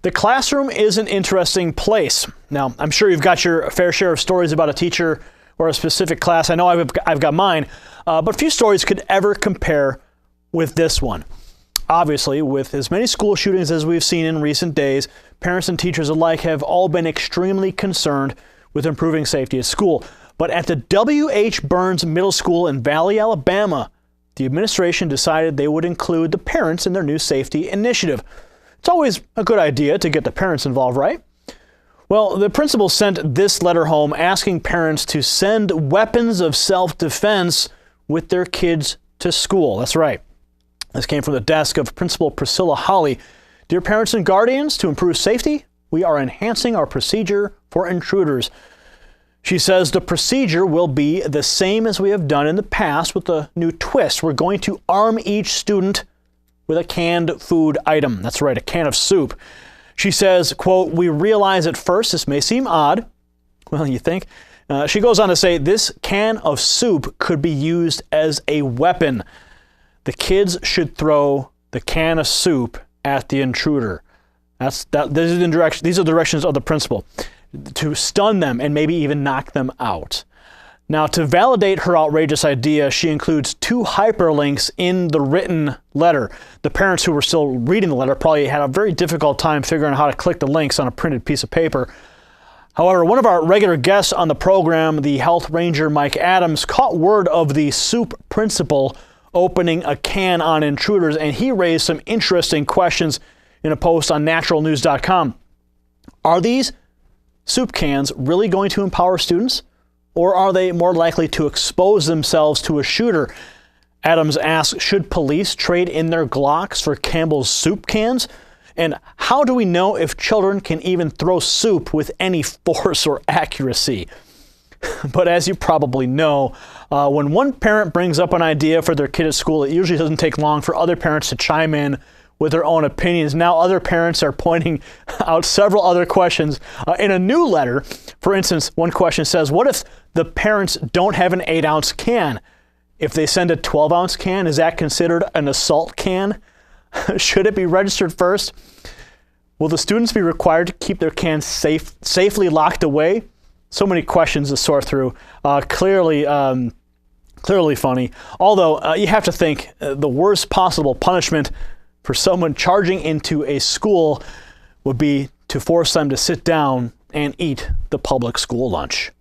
The classroom is an interesting place. Now, I'm sure you've got your fair share of stories about a teacher or a specific class. I know I've got mine, but few stories could ever compare with this one. Obviously, with as many school shootings as we've seen in recent days, parents and teachers alike have all been extremely concerned with improving safety at school. But at the W.H. Burns Middle School in Valley, Alabama, the administration decided they would include the parents in their new safety initiative. It's always a good idea to get the parents involved, right? Well, the principal sent this letter home asking parents to send weapons of self-defense with their kids to school. That's right. This came from the desk of Principal Priscilla Holly. Dear parents and guardians, to improve safety, we are enhancing our procedure for intruders. She says the procedure will be the same as we have done in the past with a new twist. We're going to arm each student with a canned food item. That's right, a can of soup. She says, quote, we realize at first this may seem odd. Well, you think? She goes on to say this can of soup could be used as a weapon. The kids should throw the can of soup at the intruder. These are the directions of the principal, to stun them and maybe even knock them out. Now, to validate her outrageous idea, she includes 2 hyperlinks in the written letter. The parents who were still reading the letter probably had a very difficult time figuring out how to click the links on a printed piece of paper. However, one of our regular guests on the program, the health ranger Mike Adams, caught word of the soup principal opening a can on intruders, and he raised some interesting questions in a post on naturalnews.com. Are these soup cans really going to empower students? Or are they more likely to expose themselves to a shooter? Adams asks, should police trade in their Glocks for Campbell's soup cans? And how do we know if children can even throw soup with any force or accuracy? But as you probably know, when one parent brings up an idea for their kid at school, it usually doesn't take long for other parents to chime in with their own opinions. Now other parents are pointing out several other questions in a new letter. For instance, one question says, what if the parents don't have an 8-ounce can? If they send a 12-ounce can, is that considered an assault can? Should it be registered first? Will the students be required to keep their cans safely locked away? So many questions to sort through. Clearly funny. Although you have to think the worst possible punishment for someone charging into a school would be to force them to sit down and eat the public school lunch.